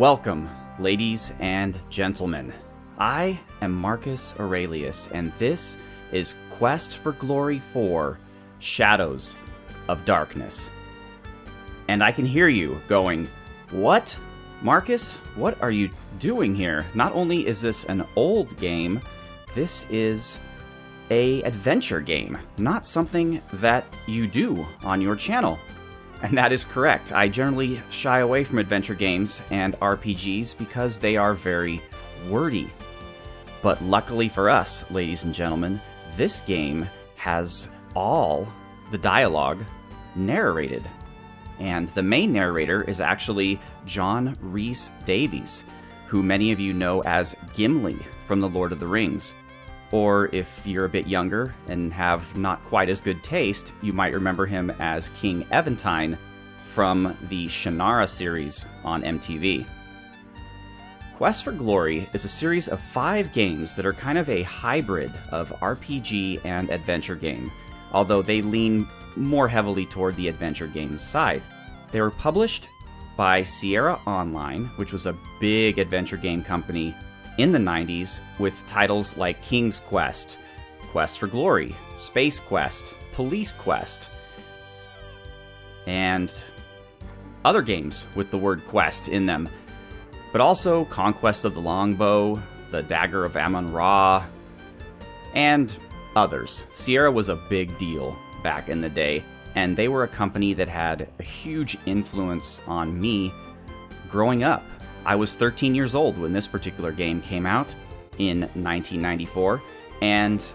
Welcome, ladies and gentlemen. I am Marcus Aurelius, and this is Quest for Glory 4, Shadows of Darkness. And I can hear you going, "What? Marcus, what are you doing here?" Not only is this an old game, this is an adventure game, not something that you do on your channel. And that is correct. I generally shy away from adventure games and RPGs because they are very wordy. But luckily for us, ladies and gentlemen, this game has all the dialogue narrated. And the main narrator is actually John Rhys Davies, who many of you know as Gimli from The Lord of the Rings. Or if you're a bit younger and have not quite as good taste, you might remember him as King Eventide from the Shannara series on MTV. Quest for Glory is a series of 5 games that are kind of a hybrid of RPG and adventure game, although they lean more heavily toward the adventure game side. They were published by Sierra Online, which was a big adventure game company in the 90s, with titles like King's Quest, Quest for Glory, Space Quest, Police Quest, and other games with the word quest in them, but also Conquest of the Longbow, The Dagger of Amun-Ra, and others. Sierra was a big deal back in the day, and they were a company that had a huge influence on me growing up. I was 13 years old when this particular game came out in 1994, and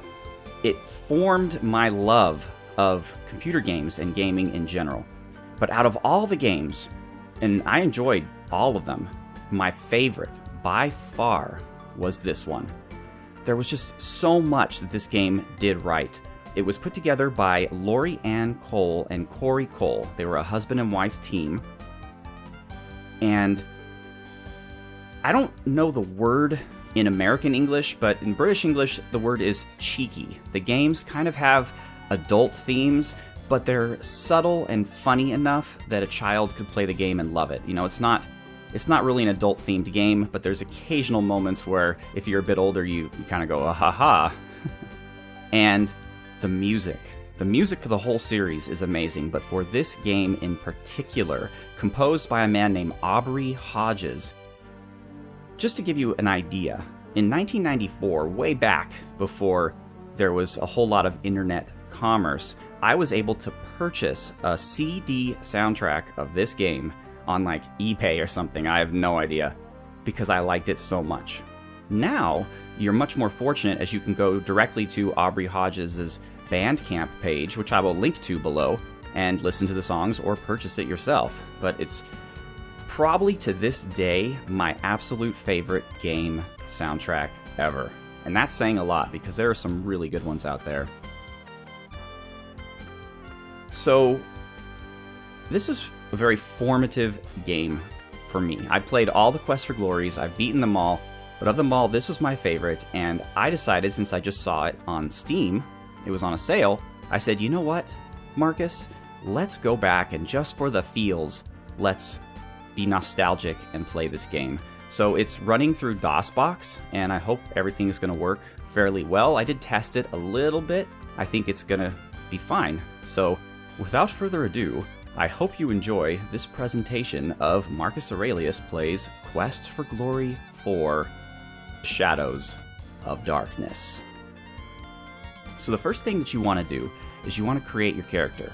it formed my love of computer games and gaming in general. But out of all the games, and I enjoyed all of them, my favorite by far was this one. There was just so much that this game did right. It was put together by Lori Ann Cole and Corey Cole. They were a husband and wife team, and I don't know the word in American English, but in British English, the word is cheeky. The games kind of have adult themes, but they're subtle and funny enough that a child could play the game and love it. You know, it's not really an adult-themed game, but there's occasional moments where, if you're a bit older, you kind of go, ah ha ha. And the music for the whole series is amazing, but for this game in particular, composed by a man named Aubrey Hodges. Just to give you an idea, in 1994, way back before there was a whole lot of internet commerce, I was able to purchase a CD soundtrack of this game on like eBay or something, I have no idea, because I liked it so much. Now, you're much more fortunate as you can go directly to Aubrey Hodges' Bandcamp page, which I will link to below, and listen to the songs or purchase it yourself. But it's probably to this day my absolute favorite game soundtrack ever. And that's saying a lot because there are some really good ones out there. So this is a very formative game for me. I played all the Quest for Glories, I've beaten them all, but of them all, this was my favorite, and I decided, since I just saw it on Steam, it was on a sale, I said, you know what, Marcus, let's go back and just for the feels, let's be nostalgic and play this game. So it's running through DOSBox, and I hope everything is going to work fairly well. I did test it a little bit. I think it's going to be fine. So without further ado, I hope you enjoy this presentation of Marcus Aurelius Plays Quest for Glory 4, Shadows of Darkness. So the first thing that you want to do is you want to create your character.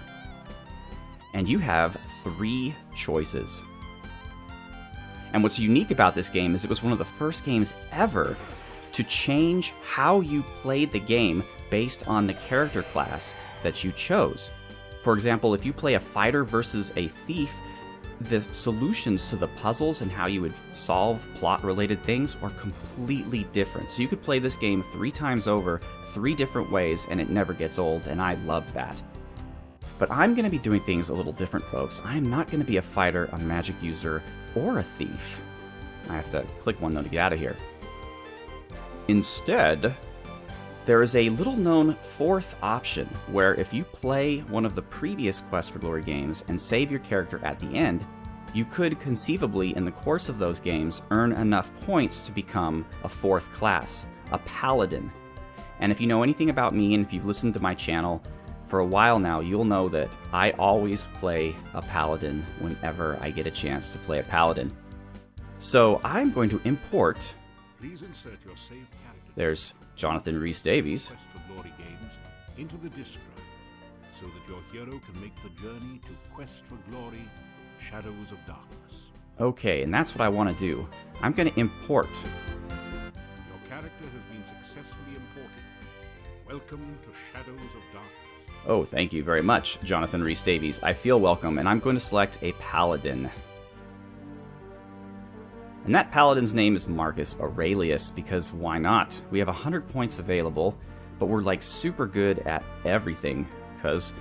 And you have 3 choices. And what's unique about this game is it was one of the first games ever to change how you played the game based on the character class that you chose. For example, if you play a fighter versus a thief, the solutions to the puzzles and how you would solve plot-related things are completely different. So you could play this game 3 times over, 3 different ways, and it never gets old, and I loved that. But I'm going to be doing things a little different, folks. I'm not going to be a fighter, a magic user, or a thief. I have to click one, though, to get out of here. Instead, there is a little-known 4th option, where if you play one of the previous Quest for Glory games and save your character at the end, you could conceivably, in the course of those games, earn enough points to become a 4th class, a Paladin. And if you know anything about me, and if you've listened to my channel for a while now, you'll know that I always play a Paladin whenever I get a chance to play a Paladin. So I'm going to import... Please insert your saved character. There's Jonathan Rhys-Davies. Quest for Glory games into the disk drive, so that your hero can make the journey to Quest for Glory, Shadows of Darkness. Okay, and that's what I want to do. I'm going to import. Your character has been successfully imported. Welcome to Shadows of Darkness. Oh, thank you very much, Jonathan Rhys-Davies. I feel welcome, and I'm going to select a Paladin. And that Paladin's name is Marcus Aurelius, because why not? We have 100 points available, but we're like super good at everything, because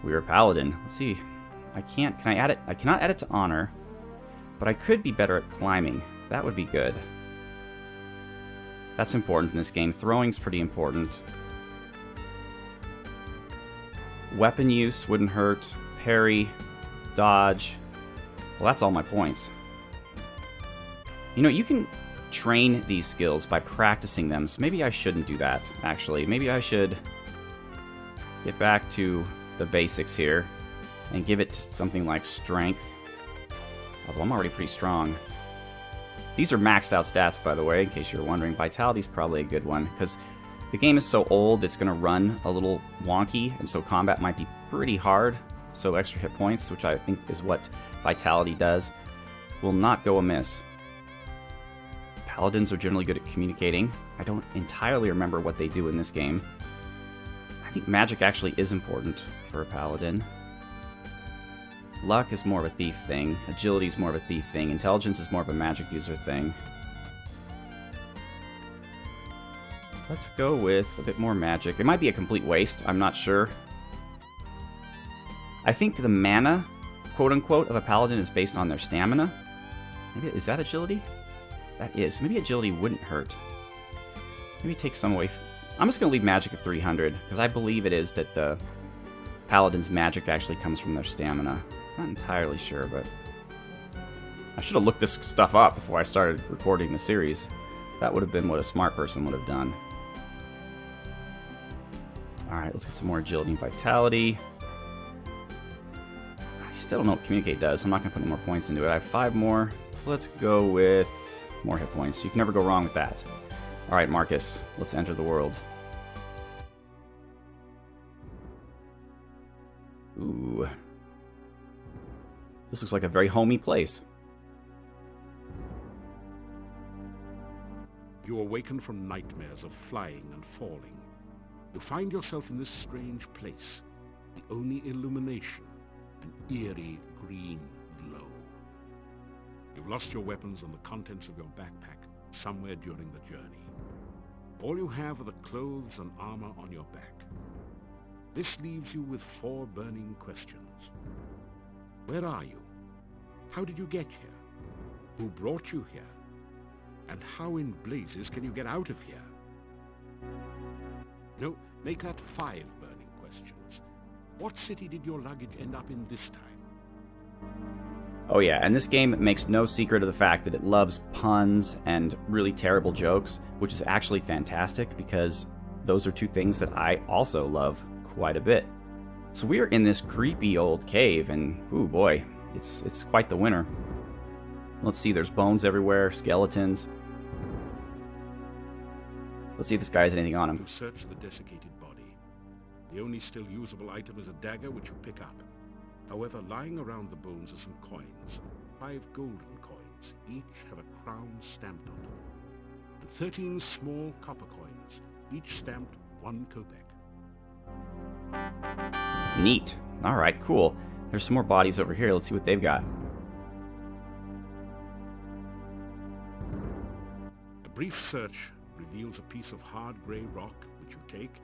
we're a Paladin. Let's see. Can I add it? I cannot add it to honor, but I could be better at climbing. That would be good. That's important in this game. Throwing's pretty important. Weapon use wouldn't hurt. Parry, dodge. Well, that's all my points. You know, you can train these skills by practicing them, so maybe I shouldn't do that, actually. Maybe I should get back to the basics here and give it to something like strength. Although I'm already pretty strong. These are maxed out stats, by the way, in case you're wondering. Vitality's probably a good one, because the game is so old it's going to run a little wonky, and so combat might be pretty hard. So extra hit points, which I think is what Vitality does, will not go amiss. Paladins are generally good at communicating. I don't entirely remember what they do in this game. I think magic actually is important for a Paladin. Luck is more of a thief thing. Agility is more of a thief thing. Intelligence is more of a magic user thing. Let's go with a bit more magic. It might be a complete waste. I'm not sure. I think the mana, quote-unquote, of a Paladin is based on their stamina. Maybe, is that agility? That is. Maybe agility wouldn't hurt. Maybe take some away. I'm just going to leave magic at 300, because I believe it is that the Paladin's magic actually comes from their stamina. Not entirely sure, but I should have looked this stuff up before I started recording the series. That would have been what a smart person would have done. Alright, let's get some more agility and vitality. I still don't know what communicate does, so I'm not going to put any more points into it. I have 5 more. Let's go with more hit points. You can never go wrong with that. Alright, Marcus, let's enter the world. Ooh. This looks like a very homey place. You awaken from nightmares of flying and falling. You find yourself in this strange place. The only illumination, an eerie green glow. You've lost your weapons and the contents of your backpack somewhere during the journey. All you have are the clothes and armor on your back. This leaves you with 4 burning questions. Where are you? How did you get here? Who brought you here? And how in blazes can you get out of here? No, make that 5 burning questions. What city did your luggage end up in this time? Oh yeah, and this game makes no secret of the fact that it loves puns and really terrible jokes, which is actually fantastic because those are 2 things that I also love quite a bit. So we are in this creepy old cave, and ooh boy, it's quite the winter. Let's see, there's bones everywhere, skeletons. Let's see if this guy has anything on him. You search the desiccated body. The only still usable item is a dagger which you pick up. However, lying around the bones are some coins. 5 golden coins. Each have a crown stamped onto them. And 13 small copper coins, each stamped 1 kopeck. Neat. Alright, cool. There's some more bodies over here. Let's see what they've got. A brief search reveals a piece of hard grey rock which you take,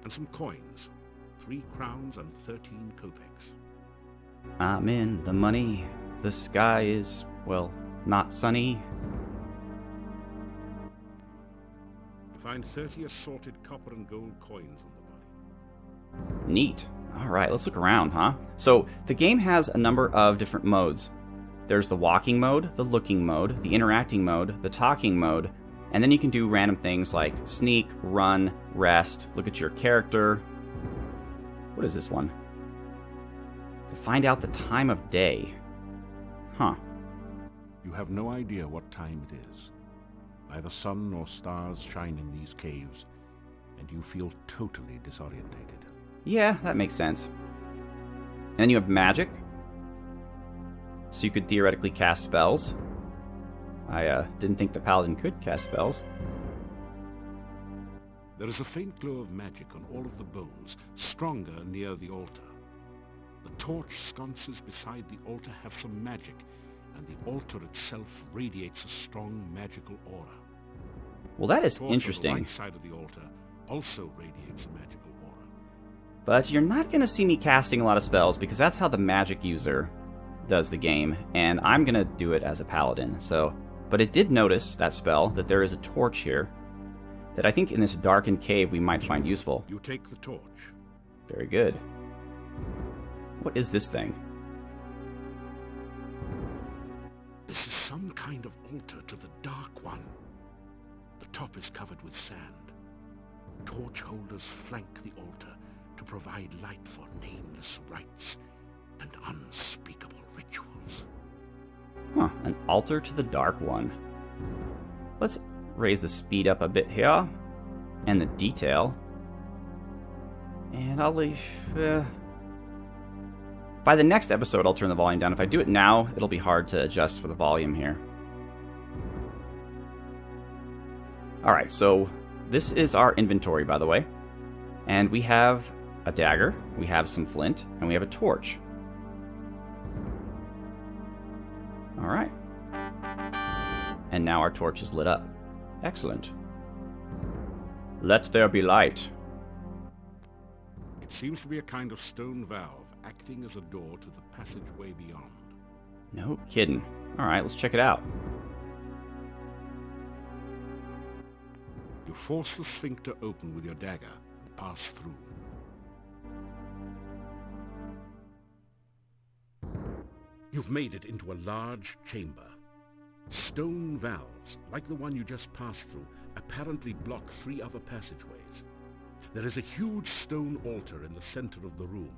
and some coins. 3 crowns and 13 kopecks. I'm in the money. The sky is, well, not sunny. You find 30 assorted copper and gold coins on the body. Neat. Alright, let's look around, huh? So, the game has a number of different modes. There's the walking mode, the looking mode, the interacting mode, the talking mode, and then you can do random things like sneak, run, rest, look at your character. What is this one? To find out the time of day. Huh. You have no idea what time it is. Neither sun nor stars shine in these caves, and you feel totally disorientated. Yeah, that makes sense. And then you have magic. So you could theoretically cast spells. I didn't think the Paladin could cast spells. There is a faint glow of magic on all of the bones, stronger near the altar. The torch sconces beside the altar have some magic, and the altar itself radiates a strong magical aura. Well, that is The torch interesting. on the right side of the altar also radiates a magical aura. But you're not going to see me casting a lot of spells because that's how the magic user does the game, and I'm going to do it as a paladin. But it did notice, that spell, that there is a torch here that I think in this darkened cave we might find useful. You take the torch. Very good. What is this thing? This is some kind of altar to the Dark One. The top is covered with sand. Torch holders flank the altar to provide light for nameless rites and unspeakable rituals. Huh, an altar to the Dark One. Let's raise the speed up a bit here, and the detail. And I'll leave... By the next episode, I'll turn the volume down. If I do it now, it'll be hard to adjust for the volume here. Alright, so this is our inventory, by the way. And we have a dagger, we have some flint, and we have a torch. Alright. And now our torch is lit up. Excellent. Let there be light. It seems to be a kind of stone valve acting as a door to the passageway beyond. No kidding. Alright, let's check it out. You force the sphincter open with your dagger and pass through. You've made it into a large chamber. Stone valves, like the one you just passed through, apparently block 3 other passageways. There is a huge stone altar in the center of the room,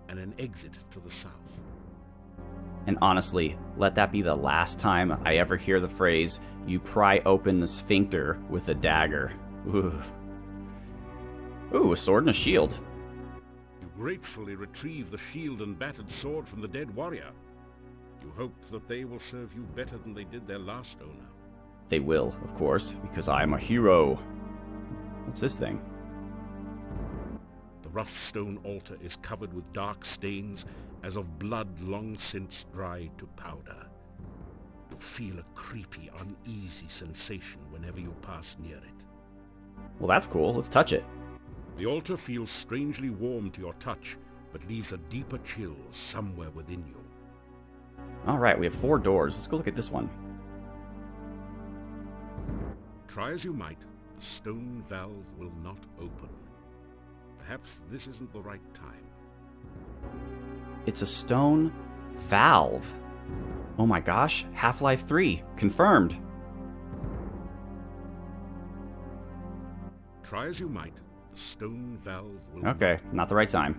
and an exit to the south. And honestly, let that be the last time I ever hear the phrase, "You pry open the sphincter with a dagger." Ooh. Ooh, a sword and a shield. You gratefully retrieve the shield and battered sword from the dead warrior. You hope that they will serve you better than they did their last owner. They will, of course, because I am a hero. What's this thing? The rough stone altar is covered with dark stains as of blood long since dried to powder. You feel a creepy, uneasy sensation whenever you pass near it. Well, that's cool. Let's touch it. The altar feels strangely warm to your touch, but leaves a deeper chill somewhere within you. Alright, we have 4 doors. Let's go look at this one. Try as you might, the stone valve will not open. Perhaps this isn't the right time. It's a stone valve. Oh my gosh, Half-Life 3. Confirmed. Try as you might, the stone valve will Okay, not the right time.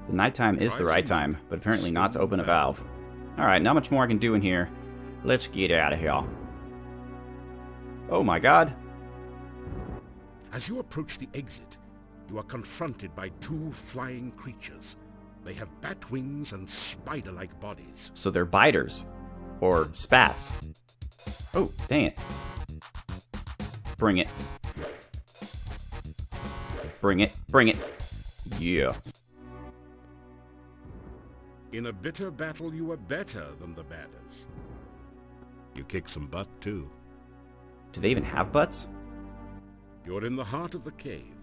The nighttime is the right time, but apparently not to open a valve. Alright, not much more I can do in here. Let's get out of here. Oh my god. As you approach the exit, you are confronted by 2 flying creatures. They have bat wings and spider-like bodies. So they're biters. Or spats. Oh, dang it. Bring it. Bring it. Bring it. Yeah. In a bitter battle, you are better than the batters. You kick some butt, too. Do they even have butts? You're in the heart of the cave.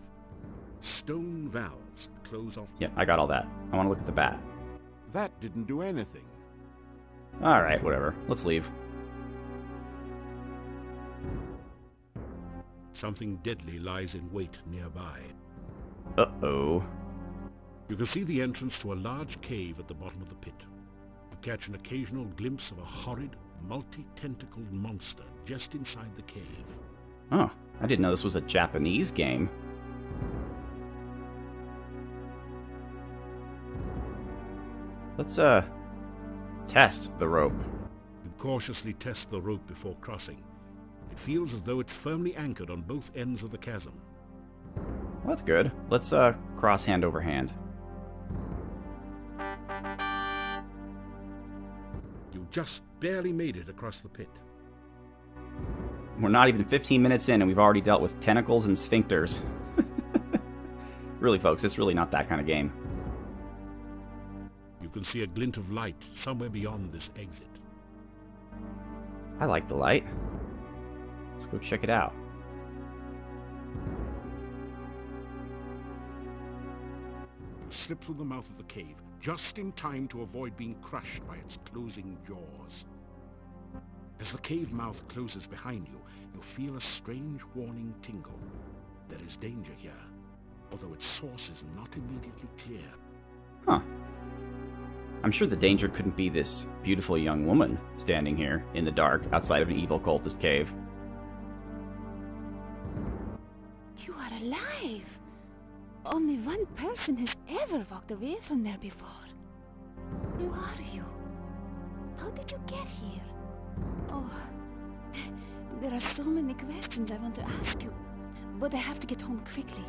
Stone valves close off. Yeah, I got all that. I want to look at the bat. That didn't do anything. Alright, whatever. Let's leave. Something deadly lies in wait nearby. Uh-oh. You can see the entrance to a large cave at the bottom of the pit. The catch an occasional glimpse of a horrid, multi-tentacled monster just inside the cave. Oh, I didn't know this was a Japanese game. Let's, test the rope. You cautiously test the rope before crossing. It feels as though it's firmly anchored on both ends of the chasm. Well, that's good. Let's, cross hand over hand. You just barely made it across the pit. We're not even 15 minutes in and we've already dealt with tentacles and sphincters. Really, folks, it's really not that kind of game. You can see a glint of light somewhere beyond this exit. I like the light. Let's go check it out. You slip through the mouth of the cave, just in time to avoid being crushed by its closing jaws. As the cave mouth closes behind you, you feel a strange warning tingle. There is danger here, although its source is not immediately clear. Huh. I'm sure the danger couldn't be this beautiful young woman standing here in the dark outside of an evil cultist cave. You are alive! Only one person has ever walked away from there before. Who are you? How did you get here? Oh, there are so many questions I want to ask you, but I have to get home quickly.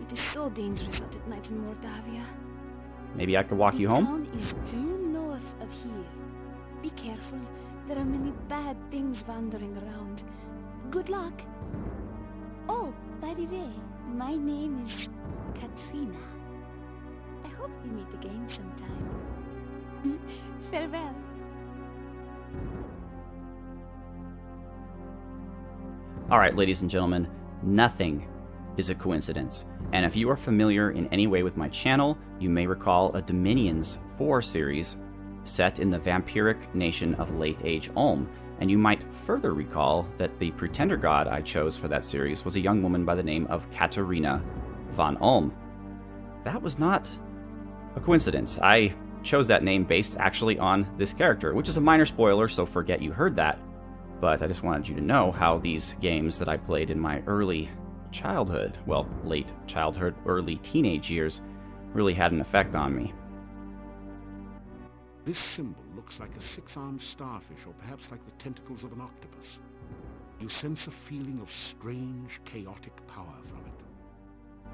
It is so dangerous out at night in Mordavia. Maybe I could walk you home? The town is due north of here. Be careful. There are many bad things wandering around. Good luck. Oh, by the way, my name is Katrina. I hope we meet again sometime. Farewell. Alright, ladies and gentlemen, nothing is a coincidence. And if you are familiar in any way with my channel, you may recall a Dominions 4 series set in the vampiric nation of Late Age Ulm, and you might further recall that the pretender god I chose for that series was a young woman by the name of Katarina von Ulm. That was not a coincidence. I chose that name based actually on this character, which is a minor spoiler, so forget you heard that. But I just wanted you to know how these games that I played in my early childhood, well, late childhood, early teenage years, really had an effect on me. This symbol looks like a six-armed starfish, or perhaps like the tentacles of an octopus. You sense a feeling of strange, chaotic power from it.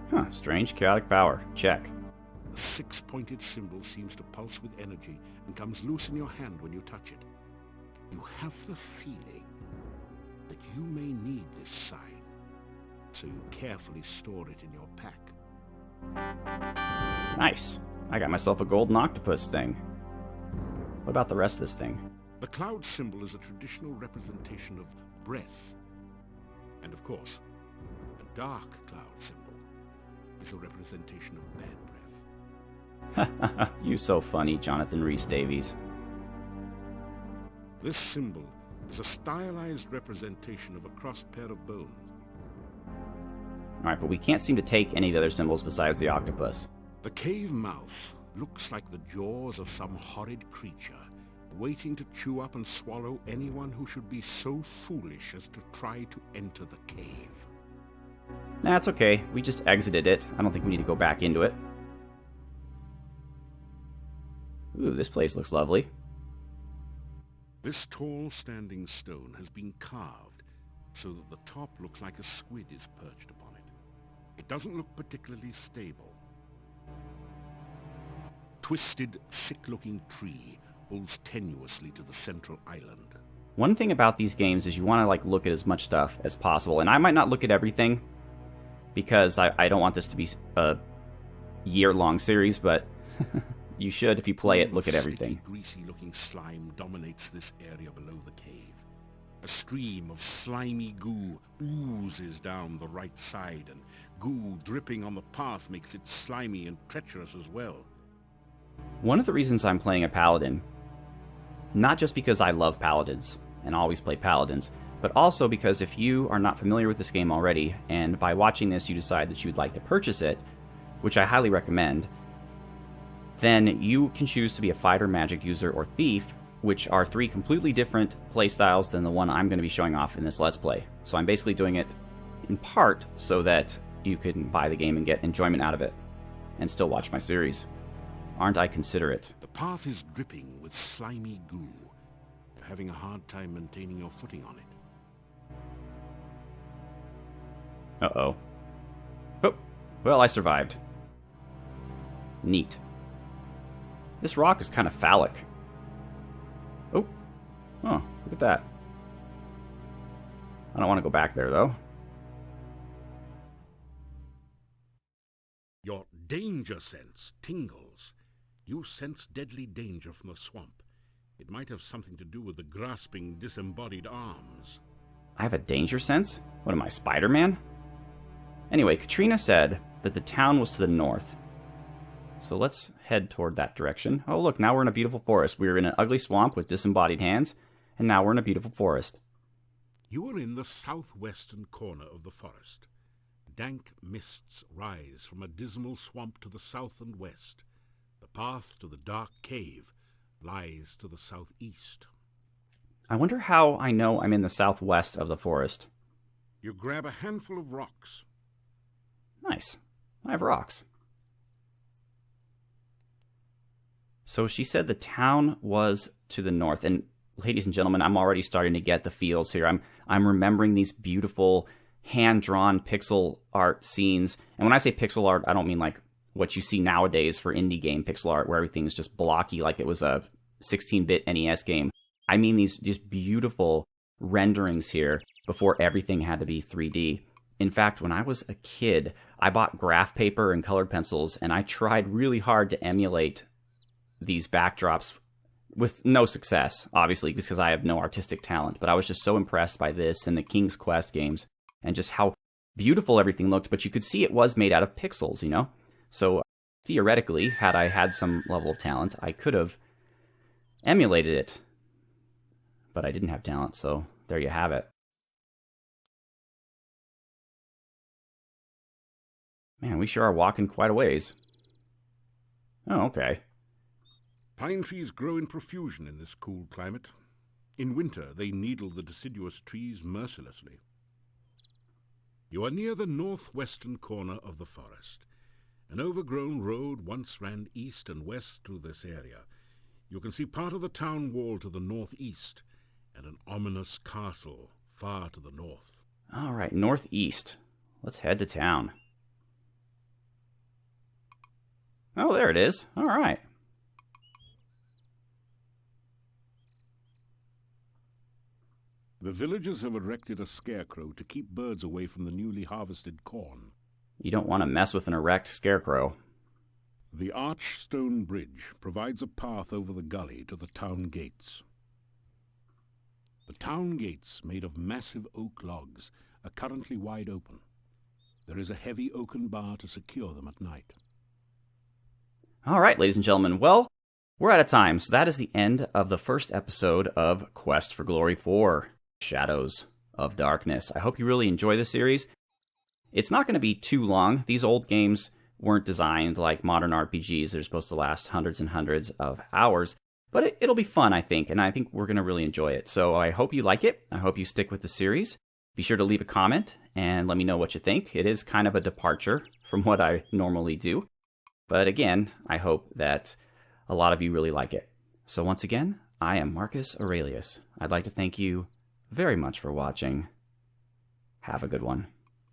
Huh, strange, chaotic power. Check. The six-pointed symbol seems to pulse with energy and comes loose in your hand when you touch it. You have the feeling that you may need this sign, so you carefully store it in your pack. Nice. I got myself a golden octopus thing. What about the rest of this thing? The cloud symbol is a traditional representation of breath. And of course, the dark cloud symbol is a representation of bad breath. You so funny, Jonathan Rhys-Davies. This symbol is a stylized representation of a crossed pair of bones. Alright, but we can't seem to take any of the other symbols besides the octopus. The cave mouth looks like the jaws of some horrid creature, waiting to chew up and swallow anyone who should be so foolish as to try to enter the cave. Nah, it's okay. We just exited it. I don't think we need to go back into it. Ooh, this place looks lovely. This tall standing stone has been carved so that the top looks like a squid is perched upon it. It doesn't look particularly stable. Twisted, thick-looking tree holds tenuously to the central island. One thing about these games is you want to look at as much stuff as possible, and I might not look at everything because I don't want this to be a year-long series, but you should, if you play it, look at everything. Greasy-looking slime dominates this area below the cave. A stream of slimy goo oozes down the right side, and goo dripping on the path makes it slimy and treacherous as well. One of the reasons I'm playing a Paladin, not just because I love Paladins and always play Paladins, but also because if you are not familiar with this game already, and by watching this you decide that you'd like to purchase it, which I highly recommend, then you can choose to be a fighter, magic user, or thief, which are 3 completely different playstyles than the one I'm going to be showing off in this Let's Play. So I'm basically doing it in part so that you can buy the game and get enjoyment out of it, and still watch my series. Aren't I considerate? The path is dripping with slimy goo. You're having a hard time maintaining your footing on it. Uh-oh. Oh, well, I survived. Neat. This rock is kind of phallic. Oh, look at that. I don't want to go back there, though. Your danger sense tingles. You sense deadly danger from the swamp. It might have something to do with the grasping, disembodied arms. I have a danger sense? What am I, Spider-Man? Anyway, Katrina said that the town was to the north. So let's head toward that direction. Oh, look, now we're in a beautiful forest. We were in an ugly swamp with disembodied hands, and now we're in a beautiful forest. You are in the southwestern corner of the forest. Dank mists rise from a dismal swamp to the south and west. The path to the dark cave lies to the southeast. I wonder how I know I'm in the southwest of the forest. You grab a handful of rocks. Nice. I have rocks. So she said the town was to the north. And ladies and gentlemen, I'm already starting to get the feels here. I'm remembering these beautiful hand-drawn pixel art scenes. And when I say pixel art, I don't mean like what you see nowadays for indie game pixel art, where everything is just blocky like it was a 16-bit NES game. I mean these just beautiful renderings here before everything had to be 3D. In fact, when I was a kid, I bought graph paper and colored pencils, and I tried really hard to emulate these backdrops with no success, obviously, because I have no artistic talent. But I was just so impressed by this and the King's Quest games and just how beautiful everything looked. But you could see it was made out of pixels, you know? So theoretically, had I had some level of talent, I could have emulated it. But I didn't have talent, so there you have it. Man, we sure are walking quite a ways. Oh, okay. Pine trees grow in profusion in this cool climate. In winter, they needle the deciduous trees mercilessly. You are near the northwestern corner of the forest. An overgrown road once ran east and west through this area. You can see part of the town wall to the northeast, and an ominous castle far to the north. All right, northeast. Let's head to town. Oh, there it is. All right. The villagers have erected a scarecrow to keep birds away from the newly harvested corn. You don't want to mess with an erect scarecrow. The arched stone bridge provides a path over the gully to the town gates. The town gates, made of massive oak logs, are currently wide open. There is a heavy oaken bar to secure them at night. All right, ladies and gentlemen, well, we're out of time, so that is the end of the first episode of Quest for Glory 4, Shadows of Darkness. I hope you really enjoy this series. It's not going to be too long. These old games weren't designed like modern RPGs. They're supposed to last hundreds and hundreds of hours, but it'll be fun, I think, and I think we're going to really enjoy it. So I hope you like it. I hope you stick with the series. Be sure to leave a comment and let me know what you think. It is kind of a departure from what I normally do. But again, I hope that a lot of you really like it. So once again, I am Marcus Aurelius. I'd like to thank you very much for watching. Have a good one.